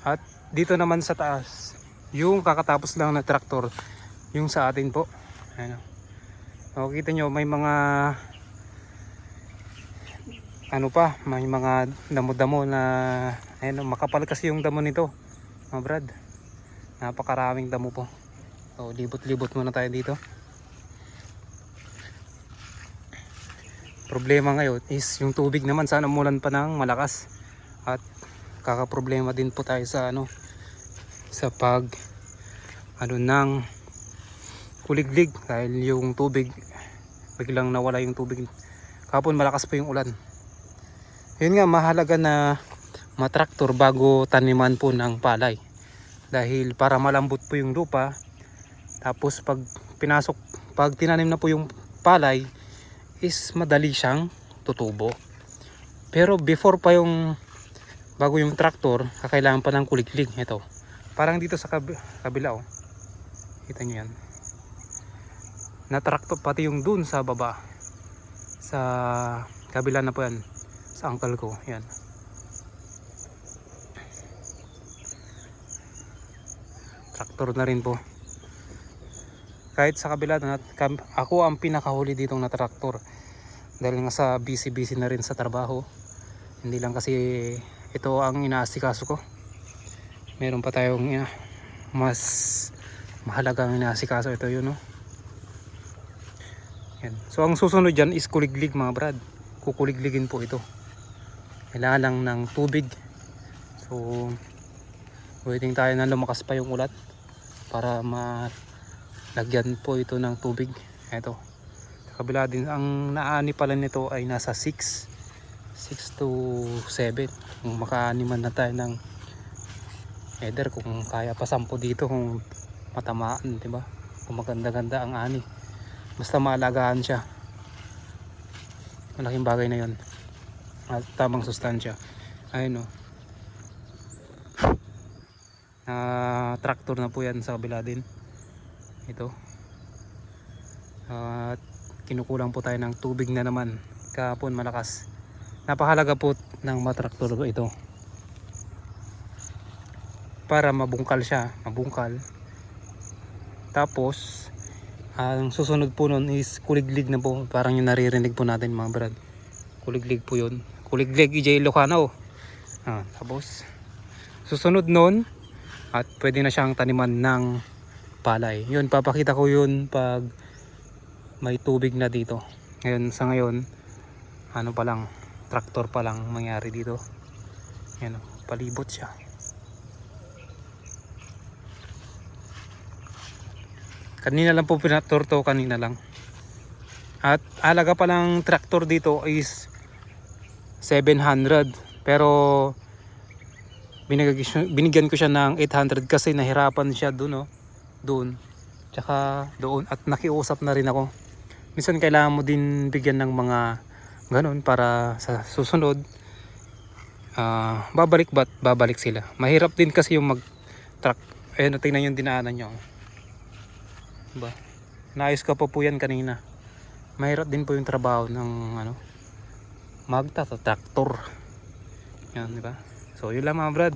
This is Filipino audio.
At dito naman sa taas, yung kakatapos lang na traktor, yung sa atin po. Ayan. Makikita nyo may mga ano pa, may mga damo-damo na ayan, makapal kasi yung damo nito mga brad. Napakaraming damo po. So libot-libot muna tayo dito. Problema ngayon is yung tubig naman, sana umulan pa ng malakas. At kakaproblema din po tayo sa sa pag ng kuliglig dahil yung tubig biglang nawala yung tubig. Kahapon malakas pa yung ulan. Yun nga, mahalaga na matraktor bago taniman po ng palay. Dahil para malambot po yung lupa. Tapos pag tinanim na po yung palay is madali siyang tutubo. Pero bago yung traktor, kakailangan pa ng kuliglig. Ito. Parang dito sa kabila oh. Kita nyo yan. Natraktor pati yung dun sa baba. Sa kabila na po yan. Sa uncle ko. Yan. Traktor na rin po. Kahit sa kabila na ako ang pinakahuli ditong na traktor. Dahil nga sa busy na rin sa trabaho. Hindi lang kasi ito ang inaasikaso ko. Meron pa tayong mas mahalagang inaasikaso. Ito yun no. Yan. So ang susunod dyan is kuliglig mga brad. Kukuligligin po ito. Kailangan lang ng tubig. So waiting tayo na lumakas pa yung ulat para malagyan po ito ng tubig. Ito. Sa kabila din, ang naani pala nito ay nasa 6 to 7. Kung makaaniman na tayo ng header, kung kaya pa 10 dito, kung matamaan, diba? Kung maganda-ganda ang ani. Basta maalagaan siya. Malaking bagay na yun. At tamang sustansya. Ayun o. Traktor na po yan sa kabila din. Ito. At kinukulang po tayo ng tubig na naman. Kahapon malakas. Napakahalaga po ng matraktor ito. Para mabungkal siya. Mabungkal. Tapos ang susunod po nun is kuliglig na po. Parang yung naririnig po natin mga brad. Kuliglig po yun. Kuliglig EJ Ilocano. Tapos susunod nun at pwede na siyang taniman ng palay. Yun, papakita ko yun pag may tubig na dito. Ngayon, sa ngayon ano pa lang, traktor pa lang mangyari dito. Yan, palibot siya. Kanina lang po pinatraktor to, kanina lang. At halaga pa lang traktor dito is 700. Pero binigyan ko siya ng 800 kasi nahirapan siya doon, doon. Tsaka doon, at nakiusap na rin ako. Minsan kailangan mo din bigyan ng mga ganun para sa susunod babalik sila. Mahirap din kasi yung mag-truck. Ayun, tingnan yung dinaanan nyo. Diba? Naayos ka po yan kanina. Mahirap din po yung trabaho ng traktor. Yan, diba? So yun lang mga brad.